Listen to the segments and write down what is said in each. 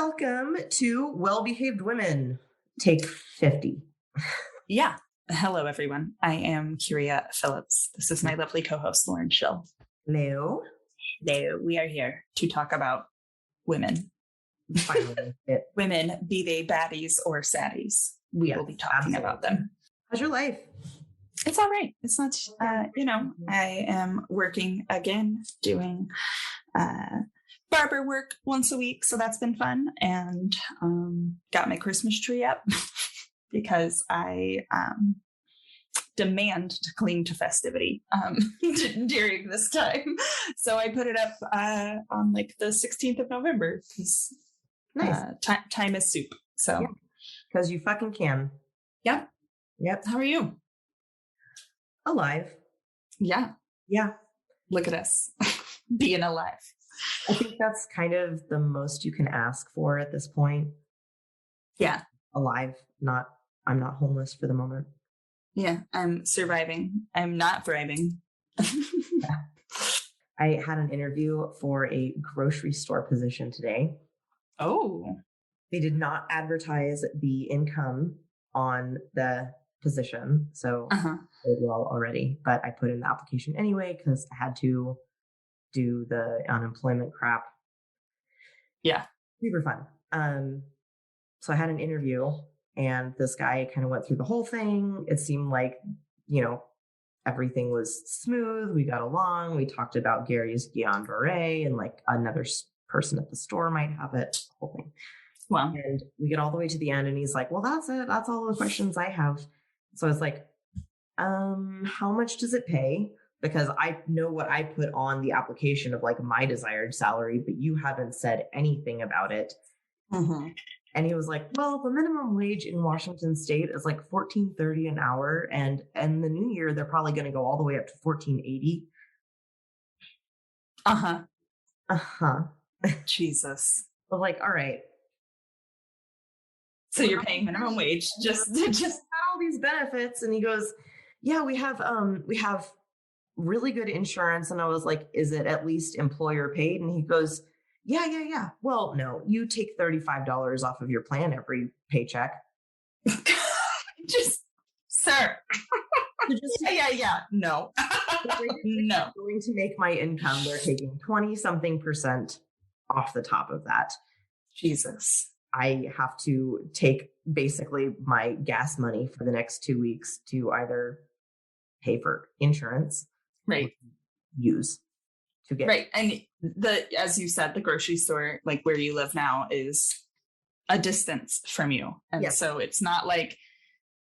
Welcome to Well-Behaved Women, take 50. Yeah. Hello, everyone. I am Kyria Phillips. This is my lovely co-host, Lauren Schill. Hello. Hello. We are here to talk about women. Finally. Women, be they baddies or saddies. We will be talking about them. How's your life? It's all right. It's not, I am working again, doing barber work once a week. So that's been fun. And got my Christmas tree up because I demand to cling to festivity during this time. So I put it up on like the 16th of November because time is soup. So because you fucking can. Yep. How are you? Alive. Yeah. Look at us being alive. I think that's kind of the most you can ask for at this point. Yeah. Alive. I'm not homeless for the moment. Yeah. I'm surviving. I'm not thriving. I had an interview for a grocery store position today. Oh. They did not advertise the income on the position. So I did well already, but I put in the application anyway because I had to do the unemployment crap. Yeah. Super fun. So I had an interview and this guy kind of went through the whole thing. It seemed like, everything was smooth. We got along. We talked about Gary's Guillain-Barré and like another person at the store might have it, the whole thing. Wow. And we get all the way to the end and he's like, well, that's it. That's all the questions I have. So I was like, how much does it pay? Because I know what I put on the application of like my desired salary, but you haven't said anything about it. Mm-hmm. And he was like, well, the minimum wage in Washington State is like $14.30 an hour. And in the new year, they're probably going to go all the way up to $14.80. Jesus. I was like, all right. So you're paying minimum wage, just all these benefits. And he goes, yeah, we have really good insurance. And I was like, is it at least employer paid? And he goes, yeah. Well, no, you take $35 off of your plan every paycheck. Just, sir. No. No. Going to make my income. They're taking 20-something% off the top of that. Jesus. I have to take basically my gas money for the next 2 weeks to either pay for insurance, right? Use to get right. And as you said, the grocery store, like where you live now, is a distance from you, and so it's not like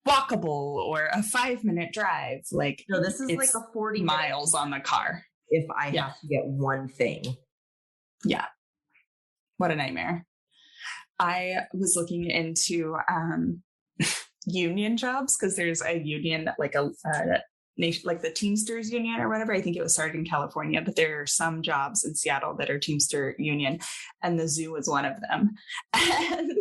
walkable or a 5-minute drive. Like no, this is like a 40 miles on the car. If I have to get one thing, what a nightmare. I was looking into union jobs because there's a union, like a nation, like the Teamsters Union or whatever. I think it was started in California, but there are some jobs in Seattle that are Teamster Union, and the zoo is one of them. And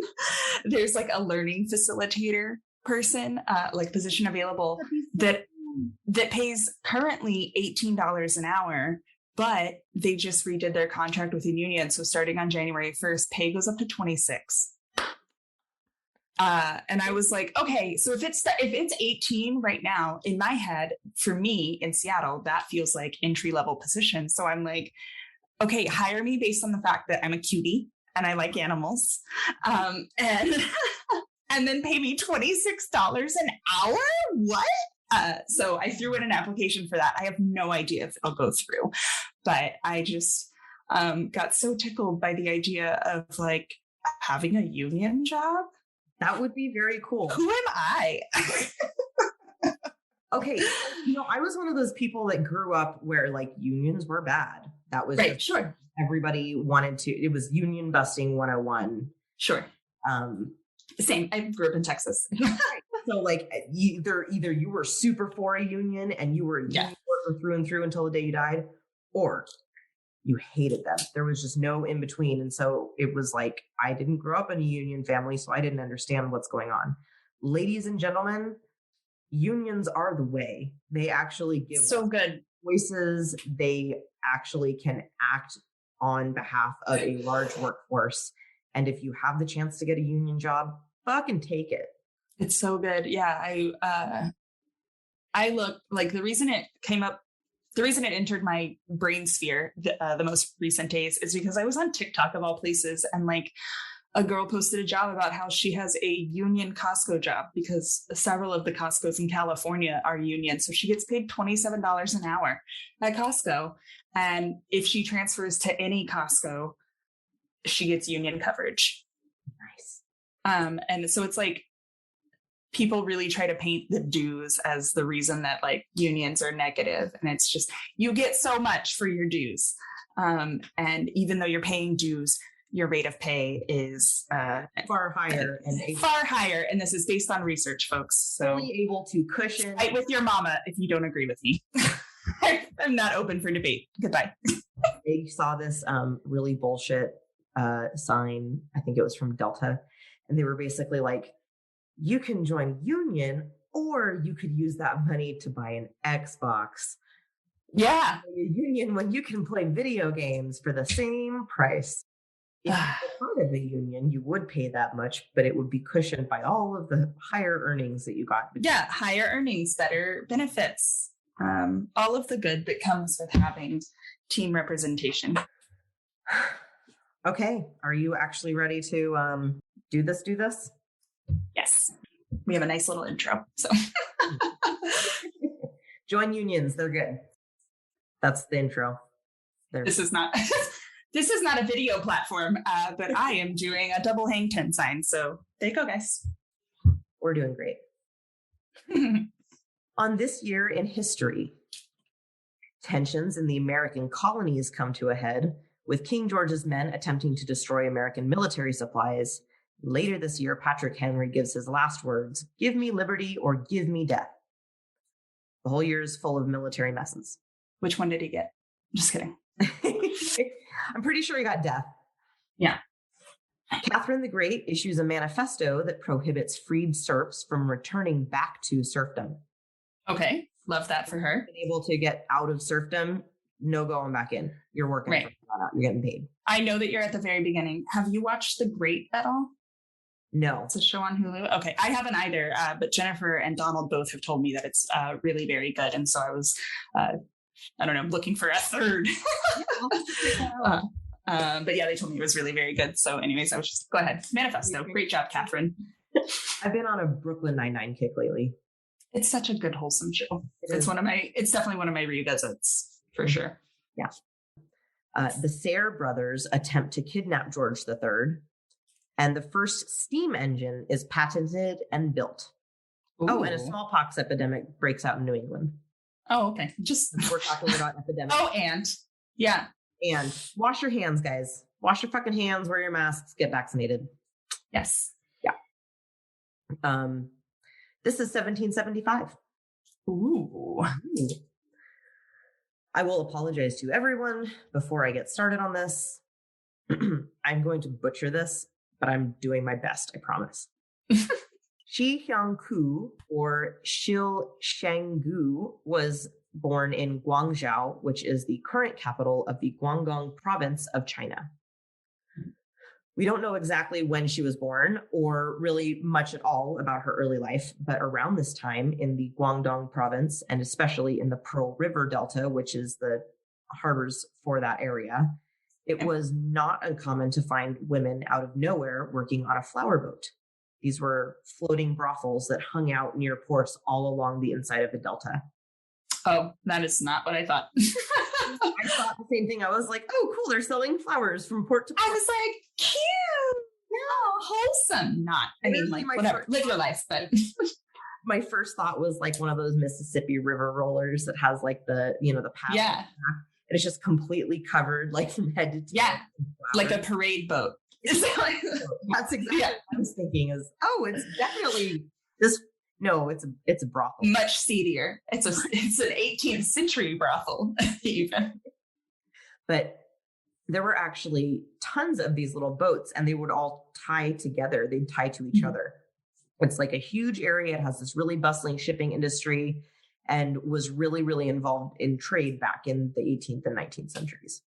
there's like a learning facilitator person, like position available that pays currently $18 an hour. But they just redid their contract with the union. So starting on January 1st, pay goes up to $26. And I was like, okay, so if it's 18 right now, in my head, for me in Seattle, that feels like entry-level position. So I'm like, okay, hire me based on the fact that I'm a cutie and I like animals. And then pay me $26 an hour? What? So I threw in an application for that. I have no idea if it'll go through, but I just got so tickled by the idea of like having a union job. That would be very cool. Who am I? Okay. I was one of those people that grew up where like unions were bad. That was right. Sure. Everybody wanted to, it was union busting 101. Sure. Same. I grew up in Texas. So like either you were super for a union and you were a union worker through and through until the day you died, or you hated them. There was just no in between. And so it was like, I didn't grow up in a union family, so I didn't understand what's going on. Ladies and gentlemen, unions are the way. They actually give so good voices. They actually can act on behalf of a large workforce. And if you have the chance to get a union job, fucking take it. It's so good. Yeah. I look like the reason it entered my brain sphere the most recent days is because I was on TikTok of all places, and like a girl posted a job about how she has a union Costco job because several of the Costco's in California are union. So she gets paid $27 an hour at Costco. And if she transfers to any Costco, she gets union coverage. Nice. And so it's like, people really try to paint the dues as the reason that like unions are negative. And it's just, you get so much for your dues. And even though you're paying dues, your rate of pay is far higher. Far higher. And this is based on research, folks. So fully able to cushion. Fight with your mama if you don't agree with me. I'm not open for debate. Goodbye. I saw this really bullshit sign. I think it was from Delta. And they were basically like, you can join union or you could use that money to buy an Xbox. Yeah. Union when you can play video games for the same price. If you're part of the union, you would pay that much, but it would be cushioned by all of the higher earnings that you got. Yeah, higher earnings, better benefits, all of the good that comes with having team representation. Okay, are you actually ready to do this? Yes, we have a nice little intro. So join unions; they're good. That's the intro. This is not a video platform, but I am doing a double hang 10 sign. So there you go, guys. We're doing great. On this year in history, tensions in the American colonies come to a head, with King George's men attempting to destroy American military supplies. Later this year, Patrick Henry gives his last words, "Give me liberty or give me death." The whole year is full of military messes. Which one did he get? Just kidding. I'm pretty sure he got death. Yeah. Catherine the Great issues a manifesto that prohibits freed serfs from returning back to serfdom. Okay. Love that for her. Been able to get out of serfdom, no going back in. You're working. Right. You're getting paid. I know that you're at the very beginning. Have you watched The Great at all? No. It's a show on Hulu. Okay. I haven't either, but Jennifer and Donald both have told me that it's really very good. And so I was, I don't know, looking for a third. But yeah, they told me it was really very good. So anyways, I was just, go ahead. Manifesto. Great job, Catherine. I've been on a Brooklyn Nine-Nine kick lately. It's such a good, wholesome show. It's definitely one of my revisits for sure. Yeah. The Sayre brothers attempt to kidnap George III. And the first steam engine is patented and built. Ooh. Oh, and a smallpox epidemic breaks out in New England. Oh, okay. We're talking about epidemic. Oh, and yeah. And wash your hands, guys. Wash your fucking hands, wear your masks, get vaccinated. Yes. Yeah. This is 1775. Ooh. I will apologize to everyone before I get started on this. I'm going to butcher this, but I'm doing my best, I promise. Shi Hyang-ku, or Shil Shanggu, was born in Guangzhou, which is the current capital of the Guangdong province of China. We don't know exactly when she was born or really much at all about her early life, but around this time in the Guangdong province, and especially in the Pearl River Delta, which is the harbors for that area, it was not uncommon to find women out of nowhere working on a flower boat. These were floating brothels that hung out near ports all along the inside of the Delta. Oh, that is not what I thought. I thought the same thing. I was like, oh, cool. They're selling flowers from port to port. I was like, cute. No, wholesome. Not. I mean, like, whatever. Live your life. But my first thought was like one of those Mississippi River rollers that has like the paddle. Yeah. And it's just completely covered like from head to toe. Yeah. Like a parade boat. That's exactly what I was thinking is, oh, it's definitely this. No, it's a brothel. Much seedier. It's an 18th century brothel, even. But there were actually tons of these little boats, and they would all tie together. They'd tie to each other. It's like a huge area. It has this really bustling shipping industry, and was really, really involved in trade back in the 18th and 19th centuries.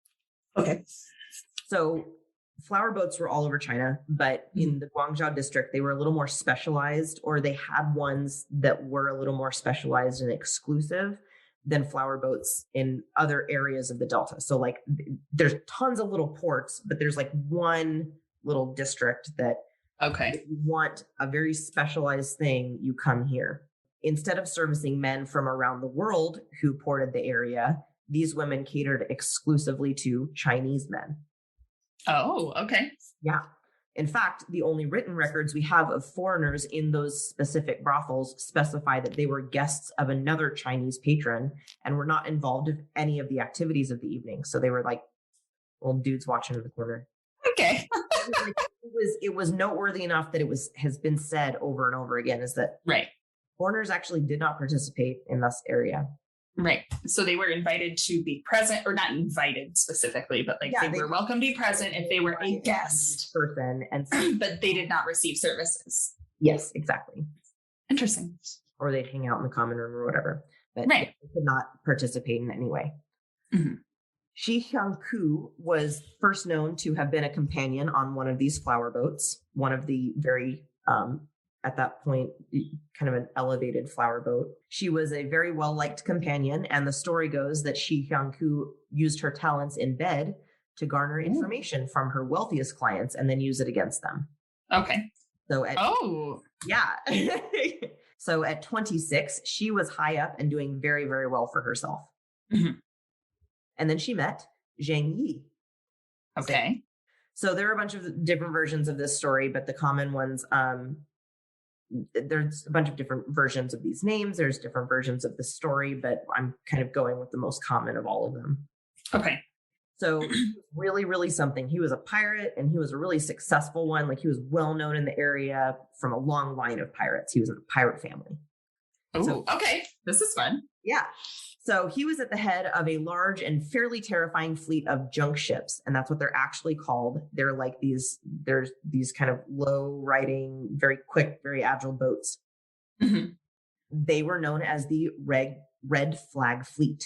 Okay. So flower boats were all over China, but in the Guangzhou district, they were a little more specialized, or they had ones that were a little more specialized and exclusive than flower boats in other areas of the Delta. So like there's tons of little ports, but there's like one little district that if you want a very specialized thing, you come here. Instead of servicing men from around the world who ported the area, these women catered exclusively to Chinese men. Oh, okay. Yeah. In fact, the only written records we have of foreigners in those specific brothels specify that they were guests of another Chinese patron and were not involved in any of the activities of the evening. So they were like old dudes watching in the corner. Okay. It was noteworthy enough that has been said over and over again is that foreigners actually did not participate in this area. Right. So they were invited to be present, or not invited specifically, but like they were welcome to be present if they were a guest person, and but they did not receive services. Yes, exactly. Interesting. Or they'd hang out in the common room or whatever, but they could not participate in any way. Mm-hmm. Shi Hyang-ku was first known to have been a companion on one of these flower boats, one of the very at that point, kind of an elevated flower boat. She was a very well-liked companion, and the story goes that Shi Hyang-ku used her talents in bed to garner information from her wealthiest clients and then use it against them. Okay. So So at 26, she was high up and doing very, very well for herself. Mm-hmm. And then she met Zhang Yi. Okay. So there are a bunch of different versions of this story, but the common ones, there's a bunch of different versions of these names. There's different versions of the story, but I'm kind of going with the most common of all of them. Okay. So really, really something. He was a pirate, and he was a really successful one. Like, he was well known in the area from a long line of pirates. He was in a pirate family. Oh, okay. This is fun. Yeah. So he was at the head of a large and fairly terrifying fleet of junk ships. And that's what they're actually called. They're like there's these kind of low riding, very quick, very agile boats. Mm-hmm. They were known as the Red Flag Fleet.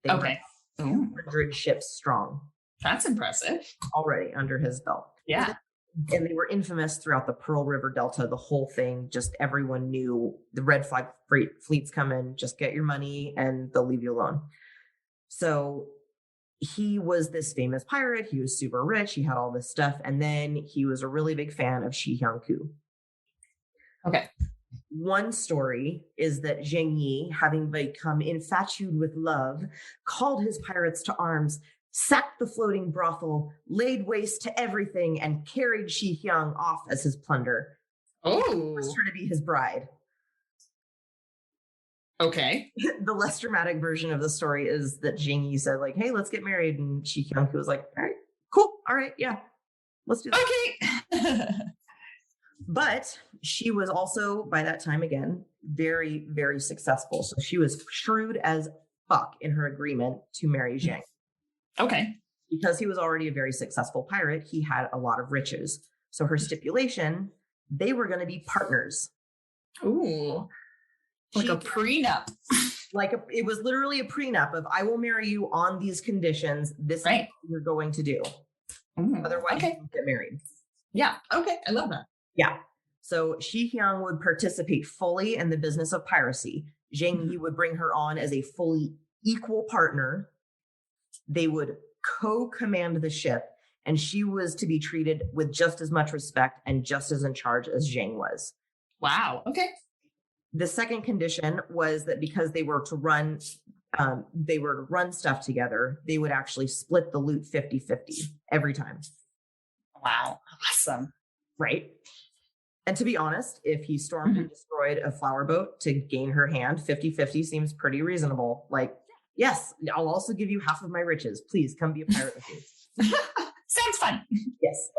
They were 200 ships strong. That's impressive. Already under his belt. Yeah. And they were infamous throughout the Pearl River Delta, the whole thing. Just everyone knew the Red Flag Fleet's coming, just get your money and they'll leave you alone. So he was this famous pirate. He was super rich. He had all this stuff. And then he was a really big fan of Shi Hyang-ku. Okay. One story is that Zheng Yi, having become infatuated with love, called his pirates to arms, sacked the floating brothel, laid waste to everything, and carried Shi Hyang off as his plunder. Oh. Forced her to be his bride. Okay. The less dramatic version of the story is that Jing Yi said, like, hey, let's get married. And Shi Hyang was like, all right, cool. All right. Yeah, let's do that. Okay. But she was also, by that time again, very, very successful. So she was shrewd as fuck in her agreement to marry Zhang. Okay. Because he was already a very successful pirate, he had a lot of riches. So her stipulation, they were going to be partners. Ooh. Like a prenup. It was literally a prenup of, I will marry you on these conditions. This is what you're going to do. Otherwise, you won't get married. Yeah. Okay. I love that. Yeah. So Shi Hyang would participate fully in the business of piracy. Zheng Yi would bring her on as a fully equal partner. They would co-command the ship, and she was to be treated with just as much respect and just as in charge as Zhang was. Wow. Okay. The second condition was that because they were to run stuff together, they would actually split the loot 50-50 every time. Wow. Awesome. Right. And to be honest, if he stormed and destroyed a flower boat to gain her hand, 50-50 seems pretty reasonable. Like, yes, I'll also give you half of my riches. Please come be a pirate with me. Sounds fun. Yes.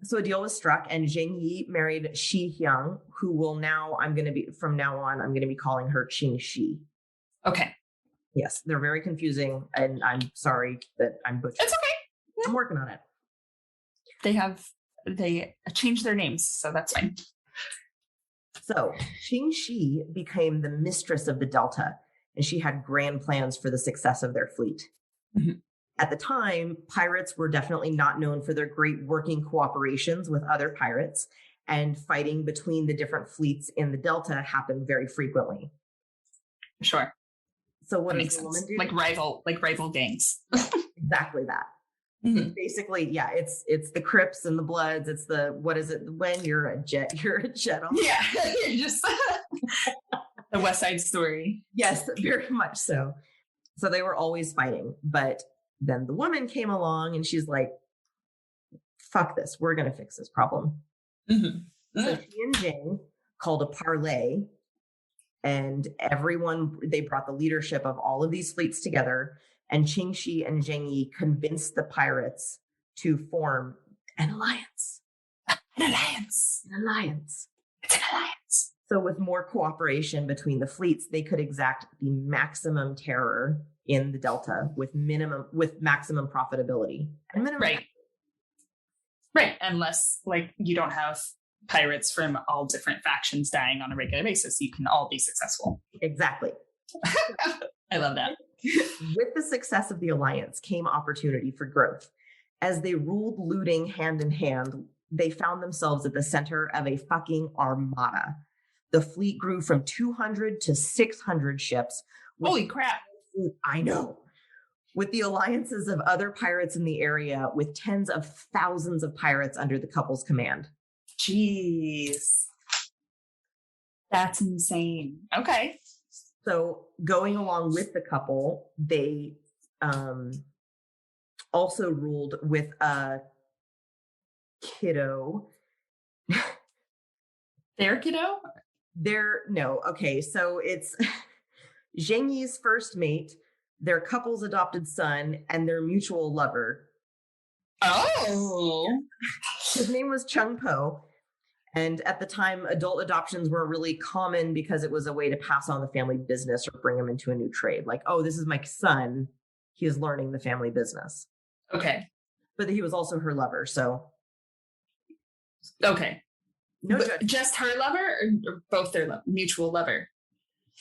So a deal was struck, and Zheng Yi married Shi Hyang, who will now, from now on, I'm going to be calling her Ching Shih. Okay. Yes, they're very confusing, and I'm sorry that I'm butchering. It's okay. I'm working on it. They changed their names, so that's fine. So Ching Shih became the mistress of the Delta, and she had grand plans for the success of their fleet. Mm-hmm. At the time, pirates were definitely not known for their great working cooperations with other pirates, and fighting between the different fleets in the Delta happened very frequently. Sure. So what That does makes the sense. woman do? Like rival gangs. Exactly that. Mhm. Basically, yeah, it's the Crips and the Bloods. It's the, what is it? When you're a jet on. Yeah. Just the West Side Story. Yes, very much so. So they were always fighting. But then the woman came along and she's like, fuck this. We're going to fix this problem. Mm-hmm. So she and Jing called a parley, and they brought the leadership of all of these fleets together, and Ching Shih and Zheng Yi convinced the pirates to form an alliance. An alliance. An alliance. It's an alliance. So with more cooperation between the fleets, they could exact the maximum terror in the Delta with maximum profitability and minimum. Right. Unless like you don't have pirates from all different factions dying on a regular basis, you can all be successful. Exactly. I love that. With the success of the alliance came opportunity for growth. As they ruled looting hand in hand, they found themselves at the center of a fucking armada. The fleet grew from 200 to 600 ships. Holy crap. I know. With the alliances of other pirates in the area, with tens of thousands of pirates under the couple's command. Jeez. That's insane. Okay. So going along with the couple, they also ruled with a kiddo. Their kiddo? Okay. So it's Zheng Yi's first mate, their couple's adopted son, and their mutual lover. Oh. His name was Chung Po. And at the time, adult adoptions were really common because it was a way to pass on the family business or bring him into a new trade. Like, oh, this is my son. He is learning the family business. Okay. But he was also her lover. So. Okay. No, just her lover or both their mutual lover?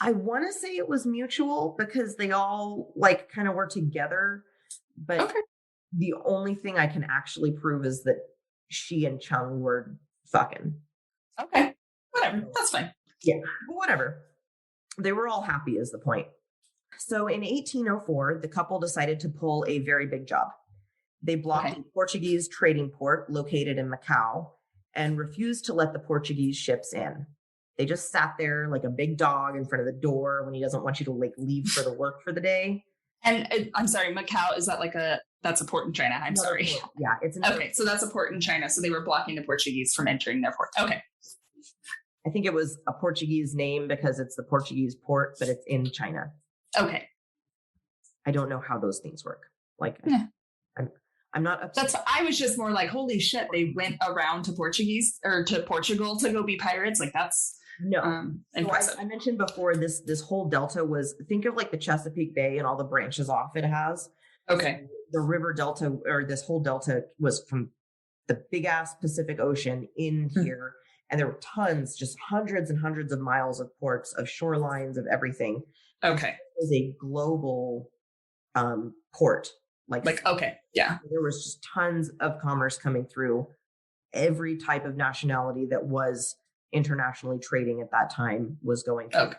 I want to say it was mutual because they all like kind of were together. But okay. The only thing I can actually prove is that she and Chung were fucking. Okay. Whatever. That's fine. Yeah. Whatever. They were all happy is the point. So in 1804, the couple decided to pull a very big job. They blocked a Portuguese trading port located in Macau and refused to let the Portuguese ships in. They just sat there like a big dog in front of the door when he doesn't want you to like leave for the work for the day. And I'm sorry, Macau, is that like that's a port in China? I'm sorry. Port. Yeah, it's okay. So that's a port in China. So they were blocking the Portuguese from entering their port. Okay. I think it was a Portuguese name because it's the Portuguese port, but it's in China. Okay. I don't know how those things work. Like, I'm not upset. I was just more like, holy shit, they went around to Portugal to go be pirates. Like that's impressive. So I mentioned before this whole delta was, think of like the Chesapeake Bay and all the branches off it has. Okay. So the river delta, or this whole delta, was from the big ass Pacific Ocean in here. And there were tons, just hundreds and hundreds of miles of ports, of shorelines, of everything. Okay. It was a global port. Okay. Yeah. There was just tons of commerce coming through. Every type of nationality that was internationally trading at that time was going through. Okay.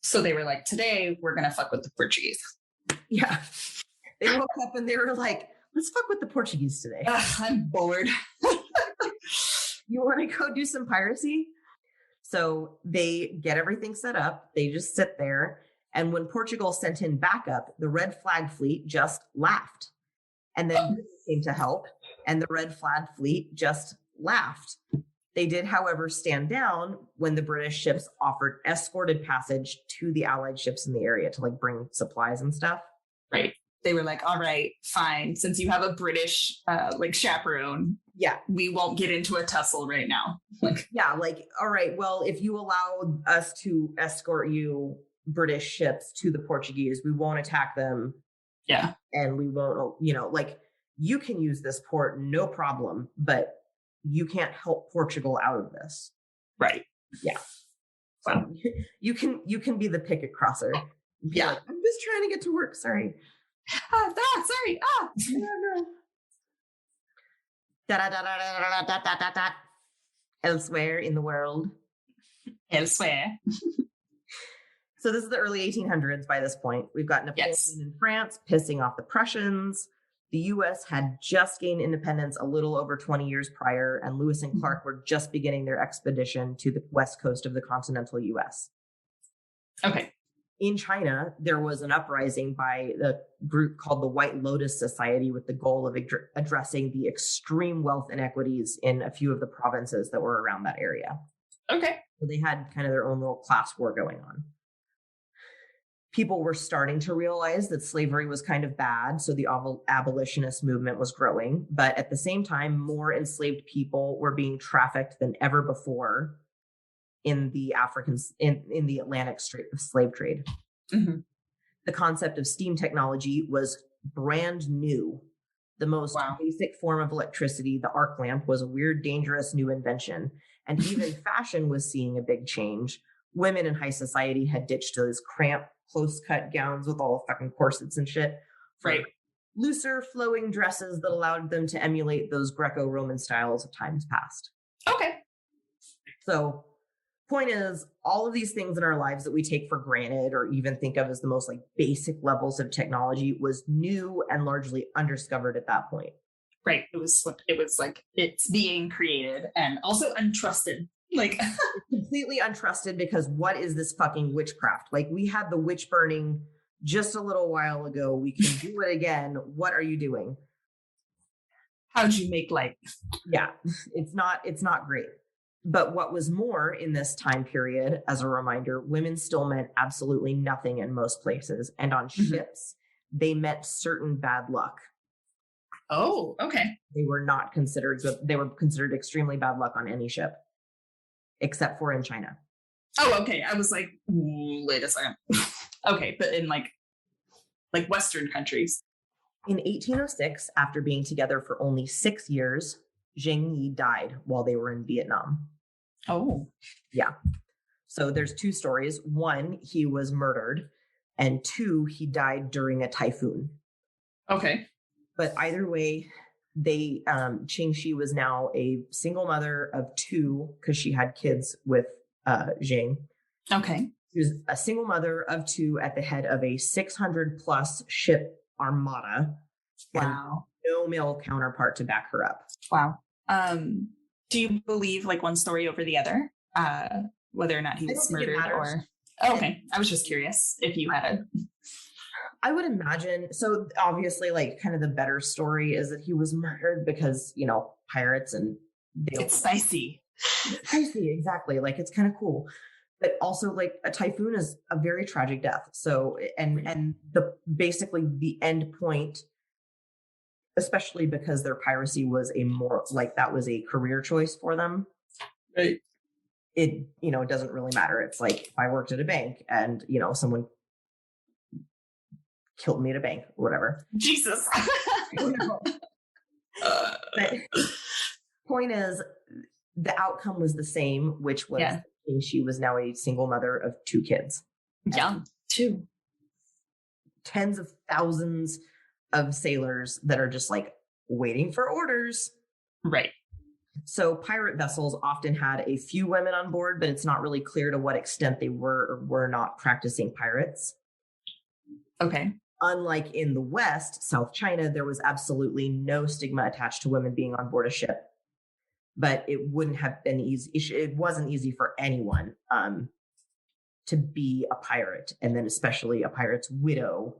So they were like, today we're going to fuck with the Portuguese. Yeah. They woke up and they were like, let's fuck with the Portuguese today. I'm bored. You want to go do some piracy? So they get everything set up. They just sit there. And when Portugal sent in backup, the red flag fleet just laughed. And then Britain came to help, and the red flag fleet just laughed. They did, however, stand down when the British ships offered escorted passage to the Allied ships in the area to like bring supplies and stuff. Right. They were like, all right, fine. Since you have a British like chaperone, yeah, we won't get into a tussle right now. All right, well, if you allow us to escort you British ships to the Portuguese, we won't attack them. Yeah. And we won't, you can use this port, no problem, but you can't help Portugal out of this. Right. Yeah. So you can be the picket crosser. Yeah. Like, I'm just trying to get to work. Sorry. Sorry. No. Da, da, da, da, da, da, da, da, da. Elsewhere in the world. Elsewhere. So this is the early 1800s by this point. We've got Napoleon in France pissing off the Prussians. The U.S. had just gained independence a little over 20 years prior, and Lewis and Clark were just beginning their expedition to the west coast of the continental U.S. Okay. In China, there was an uprising by a group called the White Lotus Society with the goal of addressing the extreme wealth inequities in a few of the provinces that were around that area. Okay. So they had kind of their own little class war going on. People were starting to realize that slavery was kind of bad, so the abolitionist movement was growing. But at the same time, more enslaved people were being trafficked than ever before in the in the Atlantic slave trade. Mm-hmm. The concept of steam technology was brand new. The most basic form of electricity, the arc lamp, was a weird, dangerous new invention. And even fashion was seeing a big change. Women in high society had ditched those cramped, close-cut gowns with all the fucking corsets and shit. Right. Looser, flowing dresses that allowed them to emulate those Greco-Roman styles of times past. Okay. So, point is, all of these things in our lives that we take for granted or even think of as the most like basic levels of technology was new and largely undiscovered at that point. Right. It was like it's being created and also untrusted. Like completely untrusted, because what is this fucking witchcraft? Like, we had the witch burning just a little while ago. We can do it again. What are you doing? How'd you make light? Yeah, it's not great. But what was more in this time period, as a reminder, women still meant absolutely nothing in most places. And on ships, they meant certain bad luck. Oh, okay. They were not considered good. They were considered extremely bad luck on any ship, except for in China. Oh, okay. I was like, wait a second. Okay, but in like Western countries. In 1806, after being together for only 6 years, Ching Shih died while they were in Vietnam. Oh. Yeah. So there's two stories. One, he was murdered, and two, he died during a typhoon. Okay. But either way, Ching Shih was now a single mother of two because she had kids with Jing. Okay. She was a single mother of two at the head of a 600 plus ship armada. Wow. No male counterpart to back her up. Wow. Do you believe like one story over the other? Whether or not he was murdered or... Oh, okay. I was just curious if you had a... I would imagine. So obviously, like, kind of the better story is that he was murdered because, you know, pirates and... It's spicy. It's spicy, exactly. Like, it's kind of cool. But also, like, a typhoon is a very tragic death. So, and basically the end point, especially because their piracy was that was a career choice for them. Right. It, you know, it doesn't really matter. It's like if I worked at a bank and, you know, someone killed me at a bank or whatever. Jesus. But point is, the outcome was the same, which was she was now a single mother of two kids. Young, too. Tens of thousands of sailors that are just like waiting for orders. Right. So pirate vessels often had a few women on board, but it's not really clear to what extent they were or were not practicing pirates. Okay. Unlike in the West, South China, there was absolutely no stigma attached to women being on board a ship. But it wouldn't have been easy. It wasn't easy for anyone to be a pirate, and then especially a pirate's widow,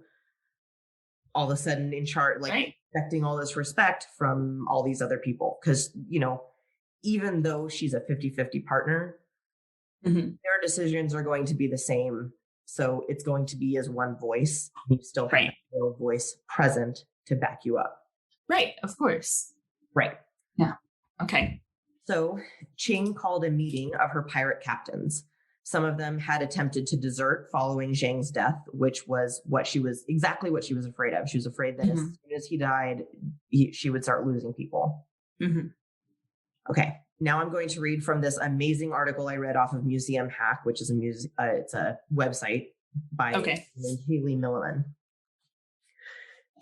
all of a sudden in charge, like expecting all this respect from all these other people. Because, you know, even though she's a 50-50 partner, their decisions are going to be the same. So it's going to be as one voice. You still have no voice present to back you up. Right. Of course. Right. Yeah. Okay. So Ching called a meeting of her pirate captains. Some of them had attempted to desert following Zhang's death, which was exactly what she was afraid of. She was afraid that as soon as he died, she would start losing people. Okay. Now I'm going to read from this amazing article I read off of Museum Hack, which is it's a website by Haley Milliman.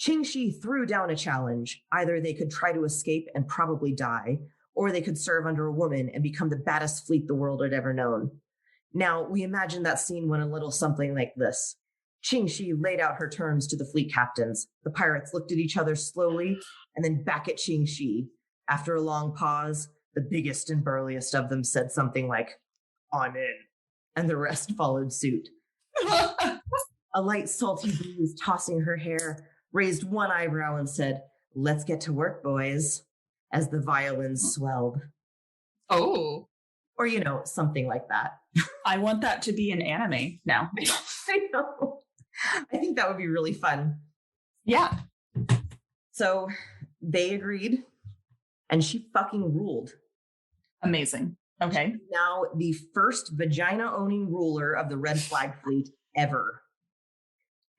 Ching Shih threw down a challenge. Either they could try to escape and probably die, or they could serve under a woman and become the baddest fleet the world had ever known. Now, we imagine that scene went a little something like this. Ching Shih laid out her terms to the fleet captains. The pirates looked at each other slowly and then back at Ching Shih. After a long pause, the biggest and burliest of them said something like, "I'm in," and the rest followed suit. A light, salty breeze tossing her hair raised one eyebrow and said, "Let's get to work, boys," as the violins swelled. Oh. Or, something like that. I want that to be an anime now. I know. I think that would be really fun. Yeah. So they agreed, and she fucking ruled. Amazing. Okay. She's now the first vagina-owning ruler of the Red Flag Fleet ever.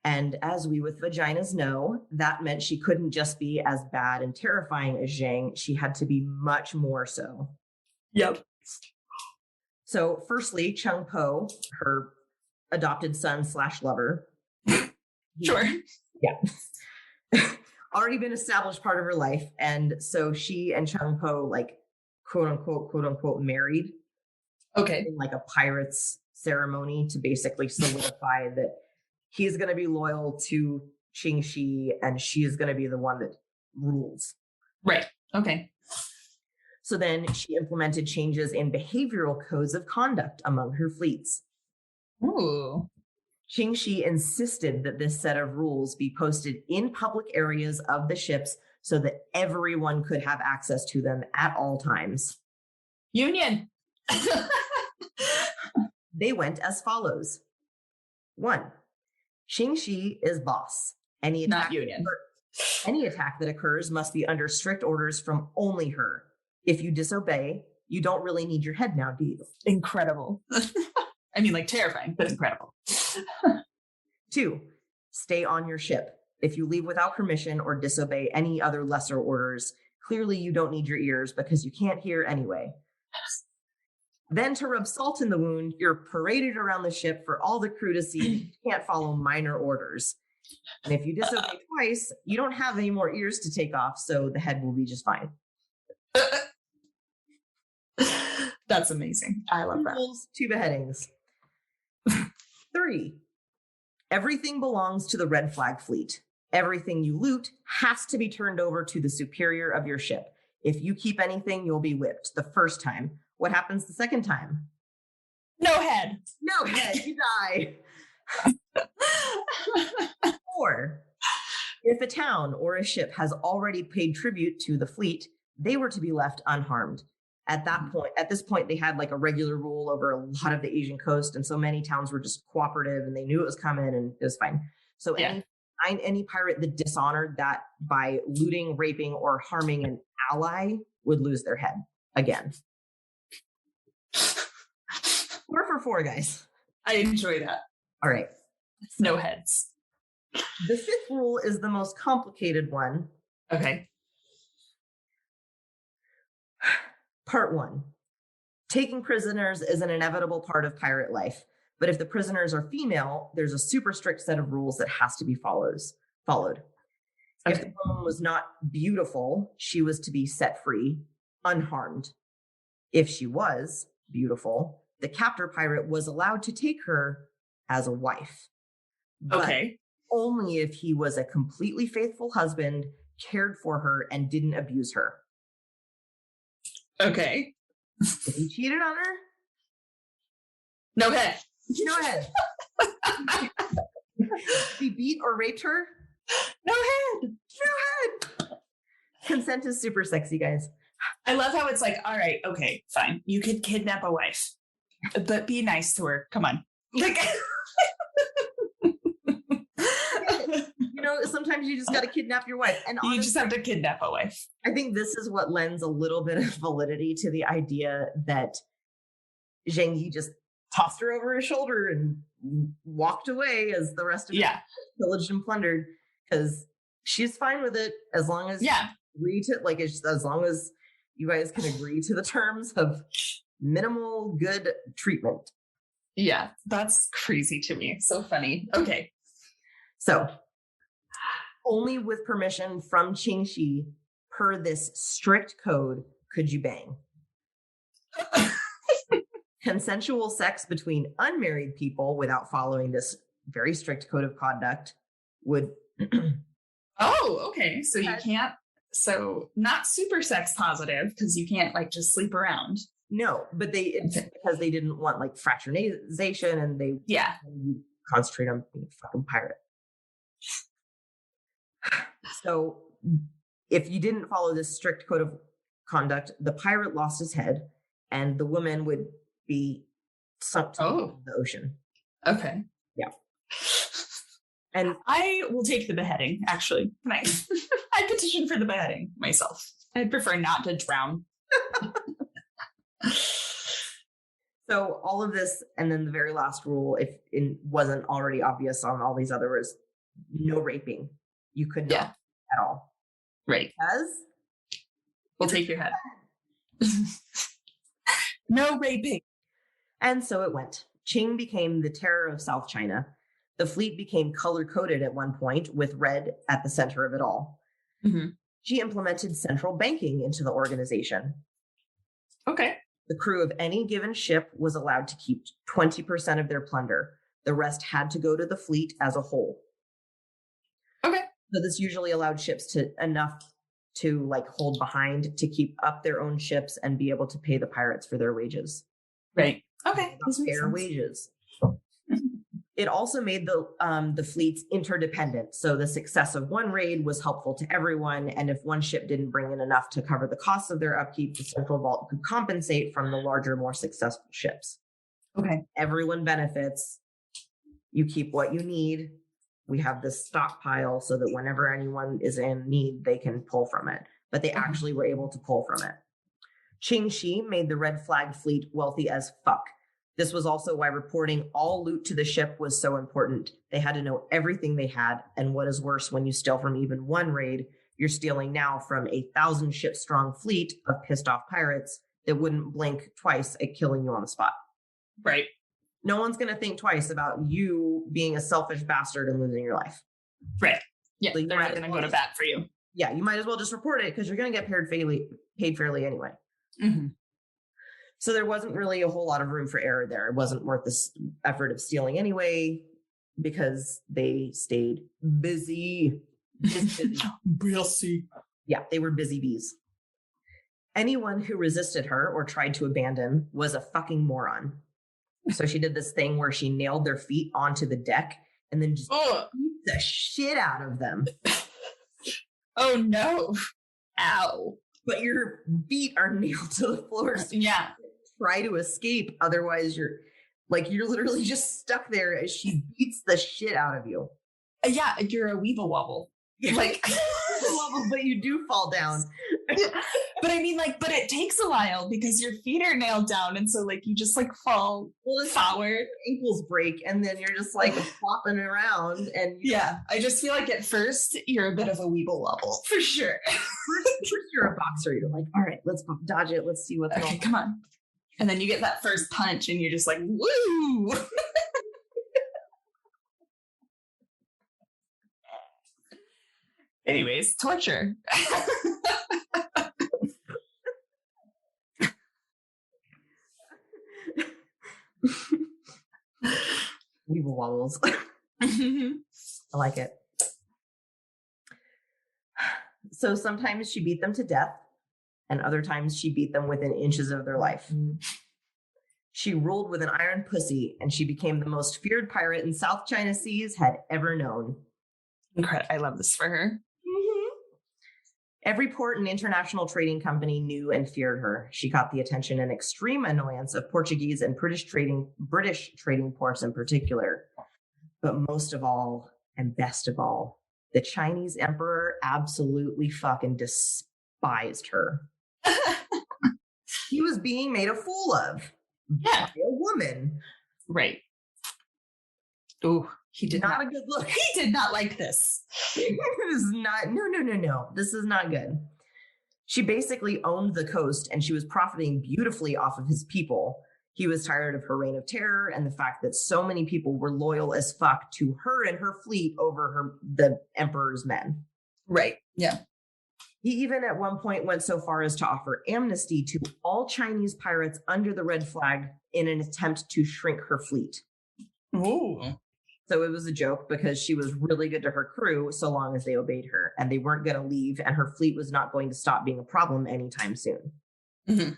And as we with vaginas know, that meant she couldn't just be as bad and terrifying as Zhang. She had to be much more so. Yep. So firstly, Chung Po, her adopted son / lover. Sure. Yeah. Already been established part of her life. And so she and Chung Po, quote unquote, married. Okay. In a pirate's ceremony to basically solidify that he's going to be loyal to Ching Shih and she is going to be the one that rules. Right. Okay. So then she implemented changes in behavioral codes of conduct among her fleets. Ooh. Ching Shih insisted that this set of rules be posted in public areas of the ships so that everyone could have access to them at all times. Union. They went as follows. 1. Ching Shih is boss. Any attack that occurs must be under strict orders from only her. If you disobey, you don't really need your head now, do you? Incredible. I mean, terrifying, but incredible. 2, stay on your ship. If you leave without permission or disobey any other lesser orders, clearly you don't need your ears because you can't hear anyway. Then to rub salt in the wound, you're paraded around the ship for all the crew to see that you can't follow minor orders. And if you disobey twice, you don't have any more ears to take off, so the head will be just fine. That's amazing. I love that. 2 beheadings. 3, everything belongs to the Red Flag Fleet. Everything you loot has to be turned over to the superior of your ship. If you keep anything, you'll be whipped the first time. What happens the second time? No head. No head. You die. 4, if a town or a ship has already paid tribute to the fleet, they were to be left unharmed. At this point, they had a regular rule over a lot of the Asian coast. And so many towns were just cooperative and they knew it was coming and it was fine. So any pirate that dishonored that by looting, raping, or harming an ally would lose their head again. 4 for 4, guys. I enjoy that. All right. No heads. The 5th rule is the most complicated one. Okay. Part 1. Taking prisoners is an inevitable part of pirate life. But if the prisoners are female, there's a super strict set of rules that has to be followed. Okay. If the woman was not beautiful, she was to be set free, unharmed. If she was beautiful, the captor pirate was allowed to take her as a wife. But only if he was a completely faithful husband, cared for her, and didn't abuse her. Okay. If he cheated on her, no head. No head. If he beat or raped her, no head. No head. Consent is super sexy, guys. I love how it's all right, okay, fine. You could kidnap a wife, but be nice to her. Come on. Sometimes you just got to kidnap your wife. And honestly, you just have to kidnap a wife. I think this is what lends a little bit of validity to the idea that Zhang Yi just tossed her over his shoulder and walked away as the rest of it pillaged and plundered, because she's fine with it as long as agree to as long as you guys can agree to the terms of minimal good treatment. Yeah, that's crazy to me. So funny. Okay. So Only with permission from Ching Shih, per this strict code, could you bang. Consensual sex between unmarried people without following this very strict code of conduct would. Oh, okay. So you can't. So not super sex positive because you can't like just sleep around. No, but it's because they didn't want like fraternization, and they concentrate on being a fucking pirate. So if you didn't follow this strict code of conduct, the pirate lost his head, and the woman would be sunk to the ocean. Okay. Yeah. And I will take the beheading, actually. Nice. I petition for the beheading myself. I'd prefer not to drown. So all of this, and then the very last rule, if it wasn't already obvious on all these others, no raping. You could not at all. Right. Because we'll take your head. No raping. And so it went. Ching became the terror of South China. The fleet became color-coded at one point, with red at the center of it all. Mm-hmm. She implemented central banking into the organization. Okay. The crew of any given ship was allowed to keep 20% of their plunder. The rest had to go to the fleet as a whole. Okay. So this usually allowed ships to enough to like hold behind to keep up their own ships and be able to pay the pirates for their wages. Right. Okay. Fair wages. It also made the fleets interdependent. So the success of one raid was helpful to everyone. And if one ship didn't bring in enough to cover the costs of their upkeep, the central vault could compensate from the larger, more successful ships. Okay. Everyone benefits. You keep what you need. We have this stockpile so that whenever anyone is in need, they can pull from it. But they actually were able to pull from it. Ching Shih made the red flag fleet wealthy as fuck. This was also why reporting all loot to the ship was so important. They had to know everything they had. And what is worse, when you steal from even one raid, you're stealing now from a 1,000 ship strong fleet of pissed off pirates that wouldn't blink twice at killing you on the spot. Right. No one's going to think twice about you being a selfish bastard and losing your life. Right. Yeah. So they're not going to go to bat for you. Yeah. You might as well just report it because you're going to get paid fairly anyway. Mm-hmm. So there wasn't really a whole lot of room for error there. It wasn't worth the effort of stealing anyway because they stayed busy. Busy. Yeah, they were busy bees. Anyone who resisted her or tried to abandon was a fucking moron. So she did this thing where she nailed their feet onto the deck and then just beat the shit out of them. Oh no. Ow. But your feet are nailed to the floor. So yeah. Try to escape. Otherwise, you're literally just stuck there as she beats the shit out of you. Yeah, you're a weeble wobble. Like, but you do fall down. But I mean, but it takes a while because your feet are nailed down, and so you just fall forward. Ankles break, and then you're just flopping around. And I just feel like at first you're a bit of a weeble wobble for sure. First you're a boxer. You're like, all right, let's dodge it. Let's see what's going on. Come on. And then you get that first punch, and you're just like, woo! Anyways, torture. Weeble wobbles. I like it. So sometimes she beat them to death, and other times she beat them within inches of their life. She ruled with an iron pussy, and she became the most feared pirate in South China Seas had ever known. Incredible. I love this for her. Mm-hmm. Every port and international trading company knew and feared her. She caught the attention and extreme annoyance of Portuguese and British trading ports in particular. But most of all, and best of all, the Chinese emperor absolutely fucking despised her. He was being made a fool of by a woman. Right. Ooh, he did not a good look. He did not like this. It was not. No. This is not good. She basically owned the coast, and she was profiting beautifully off of his people. He was tired of her reign of terror and the fact that so many people were loyal as fuck to her and her fleet over the emperor's men. Right. Yeah. He even at one point went so far as to offer amnesty to all Chinese pirates under the red flag in an attempt to shrink her fleet. Ooh. So it was a joke because she was really good to her crew so long as they obeyed her, and they weren't going to leave, and her fleet was not going to stop being a problem anytime soon. Mm-hmm.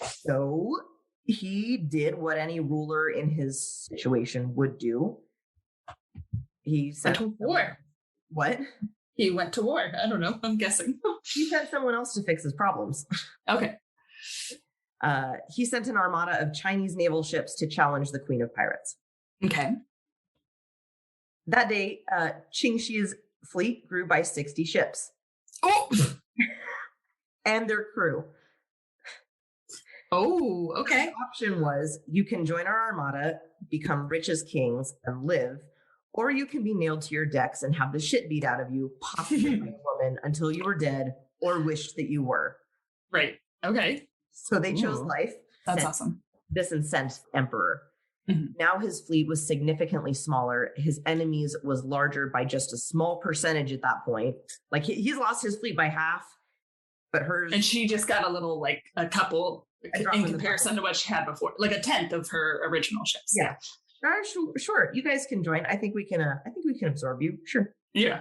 So he did what any ruler in his situation would do. He sent to war. What? He went to war. I don't know. I'm guessing. He sent someone else to fix his problems. Okay. He sent an armada of Chinese naval ships to challenge the Queen of Pirates. Okay. That day, Ching Shih's fleet grew by 60 ships. Oh! And their crew. Oh, okay. The option was you can join our armada, become rich as kings, and live, or you can be nailed to your decks and have the shit beat out of you, possibly by a woman, until you were dead or wished that you were. Right. Okay. So they chose life. That's awesome. This incensed emperor. Mm-hmm. Now his fleet was significantly smaller. His enemies was larger by just a small percentage at that point. Like he's lost his fleet by half, but hers... And she just got a little, like a couple in comparison to what she had before, like a tenth of her original ships. Yeah. Sure. You guys can join. I think we can absorb you. Sure. Yeah.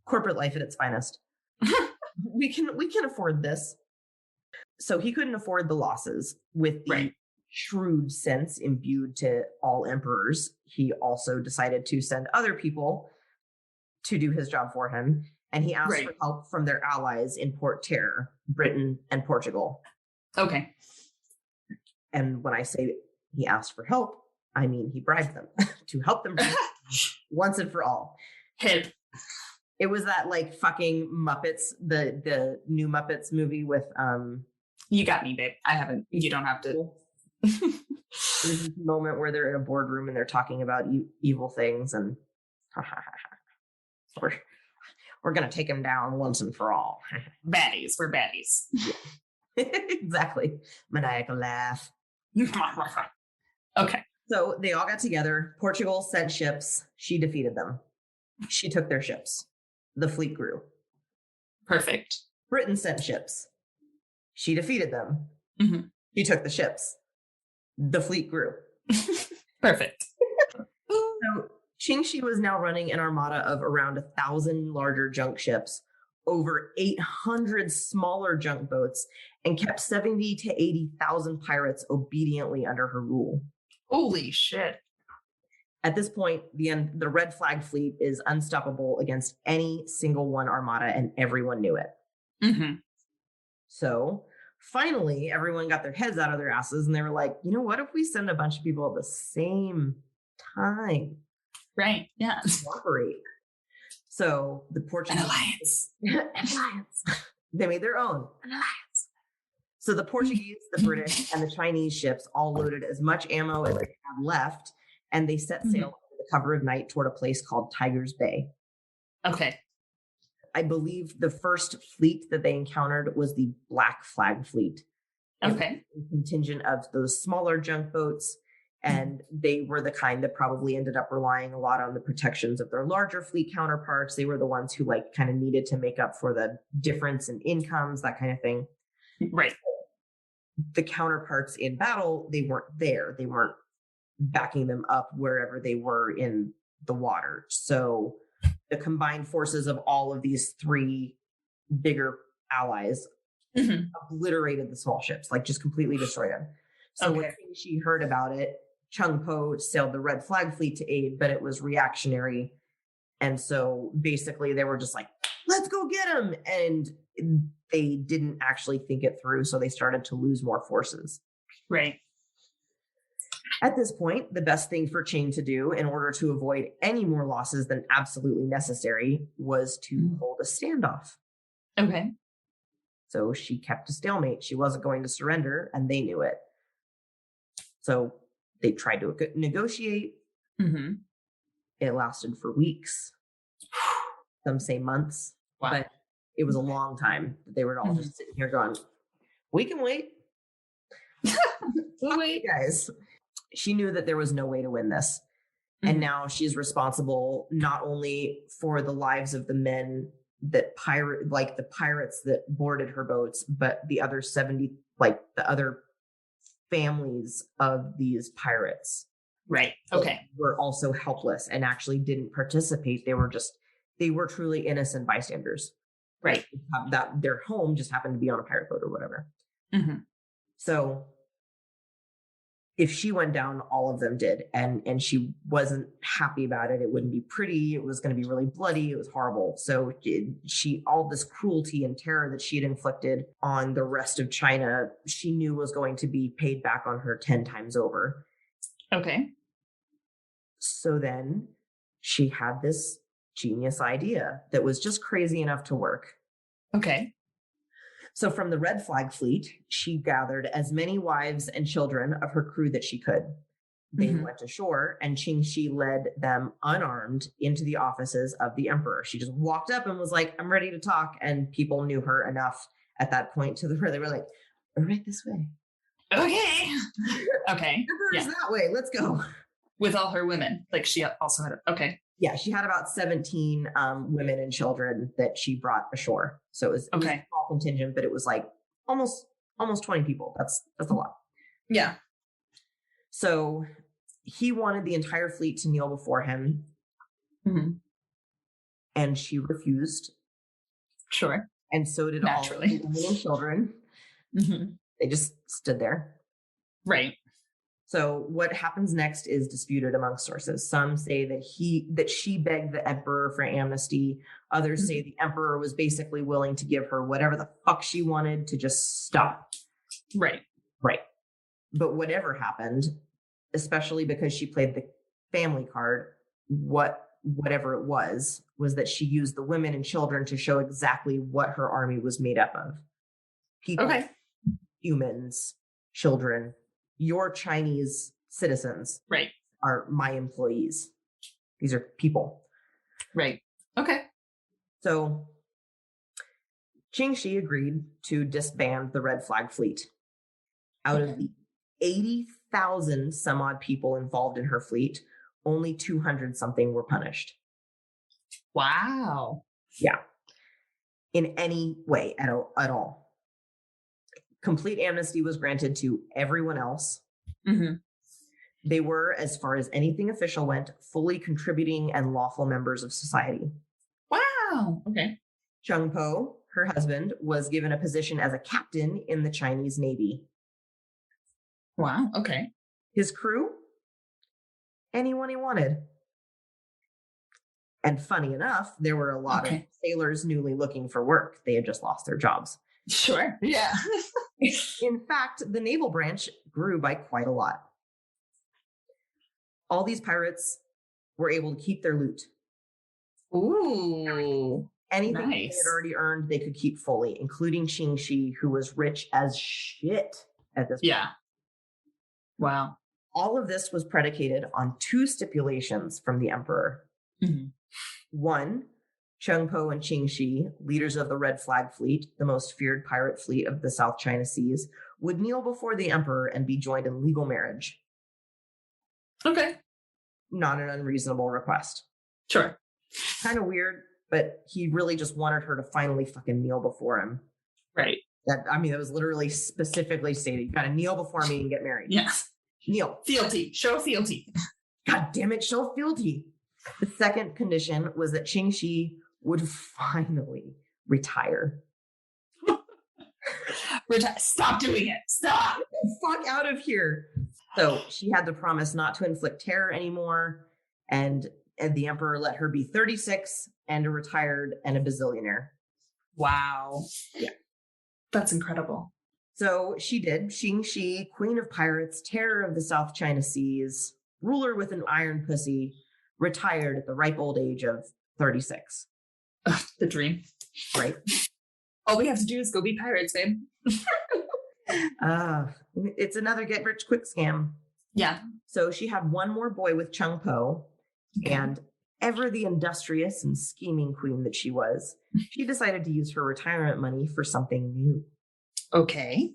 Corporate life at its finest. we can afford this. So he couldn't afford the losses with the shrewd sense imbued to all emperors. He also decided to send other people to do his job for him. And he asked for help from their allies in Port Terre, Britain and Portugal. Okay. And when I say he asked for help, I mean he bribed them to help them once and for all. Hip. It was that like fucking Muppets, the new Muppets movie with You got me, babe. I haven't. You don't have to. There's this moment where they're in a boardroom and they're talking about evil things, and we're gonna take him down once and for all. Baddies. We're baddies. Yeah. Exactly. Maniacal laugh. Okay. So they all got together. Portugal sent ships. She defeated them. She took their ships. The fleet grew. Perfect. Britain sent ships. She defeated them. Mm-hmm. She took the ships. The fleet grew. Perfect. So Ching Shih was now running an armada of around 1,000 larger junk ships, over 800 smaller junk boats, and kept 70 to 80,000 pirates obediently under her rule. Holy shit. At this point, the red flag fleet is unstoppable against any single one armada, and everyone knew it. Mm-hmm. So finally, everyone got their heads out of their asses, and they were like, you know what, if we send a bunch of people at the same time? Right, yeah. Cooperate. So the Portuguese... An alliance. They made their own. An alliance. So the Portuguese, the British, and the Chinese ships all loaded as much ammo as they had left, and they set sail under the cover of night toward a place called Tiger's Bay. Okay. I believe the first fleet that they encountered was the Black Flag Fleet. Okay. A contingent of those smaller junk boats, and they were the kind that probably ended up relying a lot on the protections of their larger fleet counterparts. They were the ones who like kind of needed to make up for the difference in incomes, that kind of thing. Right. The counterparts in battle, they weren't there. They weren't backing them up wherever they were in the water. So the combined forces of all of these three bigger allies obliterated the small ships, like just completely destroyed them. So when she heard about it, Chung Po sailed the Red Flag Fleet to aid, but it was reactionary. And so basically they were just like, let's go get him. And they didn't actually think it through. So they started to lose more forces. Right. At this point, the best thing for Ching to do in order to avoid any more losses than absolutely necessary was to hold a standoff. Okay. So she kept a stalemate. She wasn't going to surrender, and they knew it. So they tried to negotiate. Mm-hmm. It lasted for weeks. Some say months. Wow. But it was a long time. They were all just sitting here going, we can wait. Wait. Guys, she knew that there was no way to win this. And now she's responsible not only for the lives of the men that the pirates that boarded her boats, but the other 70, like the other families of these pirates. Right. Okay. Were also helpless and actually didn't participate. They were truly innocent bystanders. Right. That their home just happened to be on a pirate boat or whatever. So if she went down, all of them did. And she wasn't happy about it. It wouldn't be pretty. It was going to be really bloody. It was horrible. So all this cruelty and terror that she had inflicted on the rest of China, she knew was going to be paid back on her 10 times over. Okay. So then she had this genius idea that was just crazy enough to work. Okay. So from the Red Flag Fleet, she gathered as many wives and children of her crew that she could. They went ashore, and Ching Shih led them unarmed into the offices of the emperor. She just walked up and was like, I'm ready to talk. And people knew her enough at that point where they were like, right this way. Okay. Okay. Emperor's that way. Let's go. With all her women. Like she also had, okay. Yeah, she had about 17 women and children that she brought ashore. So it was a small contingent, but it was like almost 20 people. That's a lot. Yeah. So he wanted the entire fleet to kneel before him. And she refused. Sure. And so did all the women and children. They just stood there. Right. So what happens next is disputed amongst sources. Some say that she begged the emperor for amnesty. Others say the emperor was basically willing to give her whatever the fuck she wanted to just stop. Right. Right. But whatever happened, especially because she played the family card, whatever it was that she used the women and children to show exactly what her army was made up of. People, humans, children. Your Chinese citizens are my employees. These are people. Right. Okay. So Ching Shih agreed to disband the Red Flag Fleet. Out of the 80,000 some odd people involved in her fleet, only 200 something were punished. Wow. Yeah. In any way at all. Complete amnesty was granted to everyone else. They were, as far as anything official went, fully contributing and lawful members of society. Wow. Okay. Chung Po, her husband, was given a position as a captain in the Chinese Navy. Wow. Okay. His crew, anyone he wanted. And funny enough, there were a lot of sailors newly looking for work. They had just lost their jobs. Sure. Yeah. In fact, the naval branch grew by quite a lot. All these pirates were able to keep their loot. Ooh. Anything they had already earned, they could keep fully, including Ching Shih, who was rich as shit at this point. Yeah. Wow. All of this was predicated on two stipulations from the emperor. One, Chung Po and Ching Shih, leaders of the Red Flag Fleet, the most feared pirate fleet of the South China Seas, would kneel before the emperor and be joined in legal marriage. Okay. Not an unreasonable request. Sure. Kind of weird, but he really just wanted her to finally fucking kneel before him. Right. That was literally specifically stated. You got to kneel before me and get married. Yes. Kneel. Fealty. Show fealty. God damn it, show fealty. The second condition was that Ching Shih would finally retire. Stop doing it. Stop. Get the fuck out of here. So she had to promise not to inflict terror anymore. And the emperor let her be 36 and a retired and a bazillionaire. Wow. Yeah. That's incredible. So she did. Ching Shih, queen of pirates, terror of the South China Seas, ruler with an iron pussy, retired at the ripe old age of 36. Ugh, the dream. Right? All we have to do is go be pirates, babe. It's another get rich quick scam. Yeah. So she had one more boy with Chung Po, and ever the industrious and scheming queen that she was, she decided to use her retirement money for something new. Okay.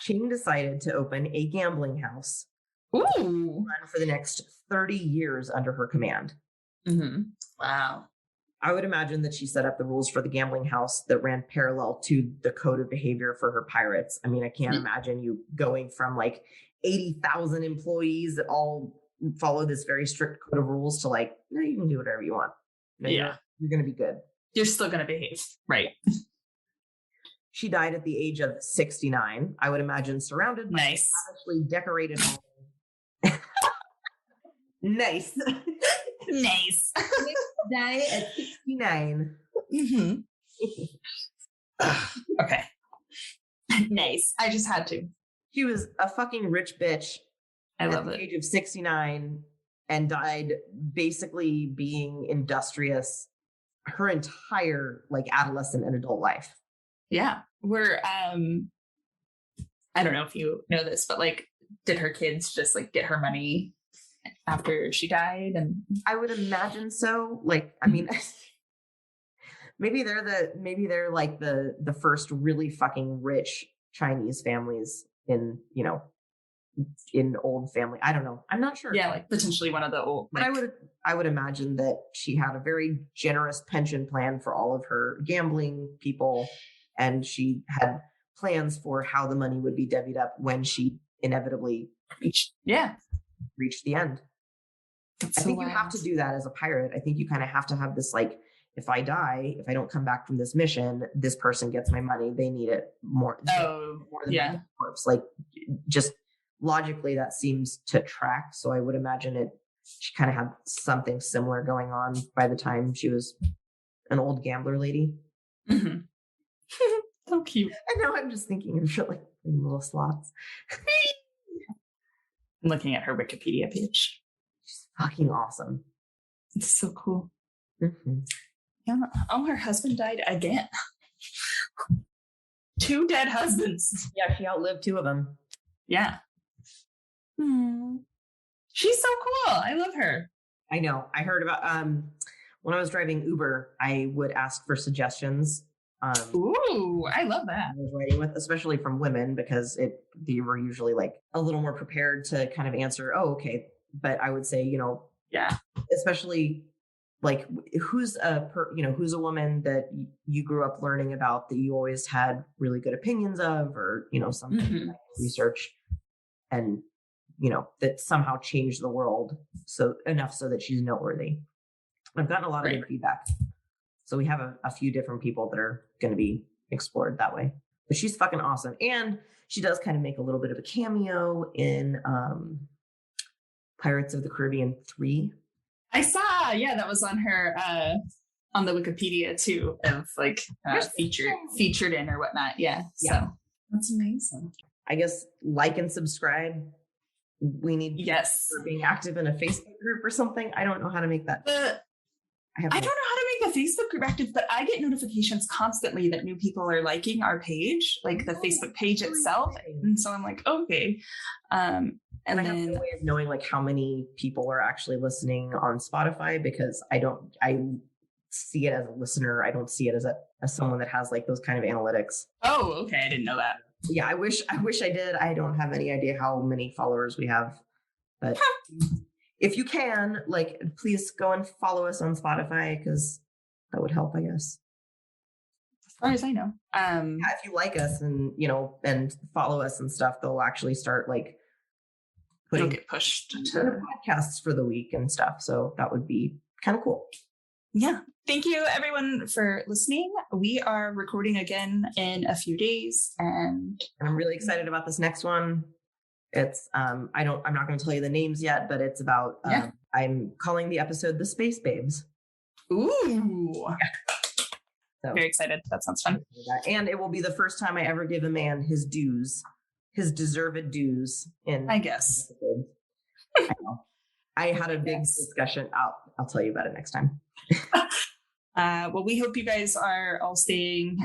Ching decided to open a gambling house. Ooh. Run for the next 30 years under her command. Mm-hmm. Wow. I would imagine that she set up the rules for the gambling house that ran parallel to the code of behavior for her pirates. I mean, I can't imagine you going from like 80,000 employees that all follow this very strict code of rules to like, no, you can do whatever you want. No, yeah. You're going to be good. You're still going to behave. Right. She died at the age of 69. I would imagine surrounded by a lavishly decorated home. Nice. Nice. Die at 69. Mm-hmm. Okay. Nice. I just had to. She was a fucking rich bitch. I love at it. the age of 69 and died basically being industrious her entire like adolescent and adult life. Yeah. We're I don't know if you know this, but like did her kids just like get her money after she died? And I would imagine so. Like, I mean, maybe they're like the first really fucking rich Chinese families in, you know, in old family. I don't know. I'm not sure. Yeah, like potentially one of the old. Like, but I would imagine that she had a very generous pension plan for all of her gambling people, and she had plans for how the money would be divvied up when she inevitably reached the end. I think you have to do that as a pirate. I think you kind of have to have this like, if I die, if I don't come back from this mission, this person gets my money. They need it more than my corpse. Like, just logically, that seems to track. So I would imagine she kind of had something similar going on by the time she was an old gambler lady. Mm-hmm. So cute. I know. I'm just thinking of like little slots. I'm looking at her Wikipedia page. She's fucking awesome. It's so cool. Mm-hmm. Yeah. Oh, her husband died again. 2 dead husbands. Yeah, she outlived 2 of them. Yeah. She's so cool. I love her. I know. I heard about when I was driving Uber, I would ask for suggestions. Ooh, I love that. I was writing with, especially from women, because they were usually like a little more prepared to kind of answer, oh, okay. But I would say, you know, yeah, especially like who's a woman that you grew up learning about that you always had really good opinions of, or, you know, something research and, you know, that somehow changed the world so enough so that she's noteworthy. I've gotten a lot of good feedback. So we have a few different people that are going to be explored that way. But she's fucking awesome. And she does kind of make a little bit of a cameo in Pirates of the Caribbean 3. I saw, yeah, that was on her, on the Wikipedia too, of like featured in or whatnot. Yeah. So that's amazing. I guess like and subscribe. We need for being active in a Facebook group or something. I don't know how to make that. I don't know how to make the Facebook group active, but I get notifications constantly that new people are liking our page, like the Facebook page itself. And so I'm like, okay. And I have no way of knowing like how many people are actually listening on Spotify, because I see it as a listener. I don't see it as someone that has like those kind of analytics. Oh, okay. I didn't know that. Yeah. I wish I did. I don't have any idea how many followers we have, but if you can, like, please go and follow us on Spotify, because that would help, I guess. As far as I know. If you like us and, you know, and follow us and stuff, they'll actually start like putting get pushed to podcasts for the week and stuff. So that would be kind of cool. Yeah. Thank you everyone for listening. We are recording again in a few days, and I'm really excited about this next one. It's I'm not going to tell you the names yet, but it's about I'm calling the episode The Space Babes. Ooh. Yeah. So, very excited. That sounds fun. And it will be the first time I ever give a man his dues, his deserved dues in I guess. I know. I had a big discussion. I'll tell you about it next time. Well, we hope you guys are all staying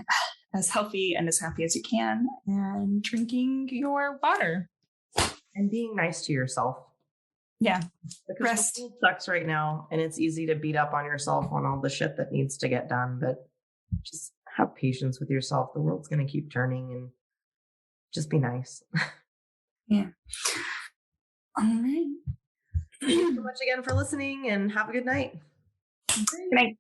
as healthy and as happy as you can, and drinking your water. And being nice to yourself. Yeah. Because rest the world sucks right now, and it's easy to beat up on yourself on all the shit that needs to get done, but just have patience with yourself. The world's going to keep turning, and Just be nice. Yeah. All right. Thank you so much again for listening, and have a good night. Good night.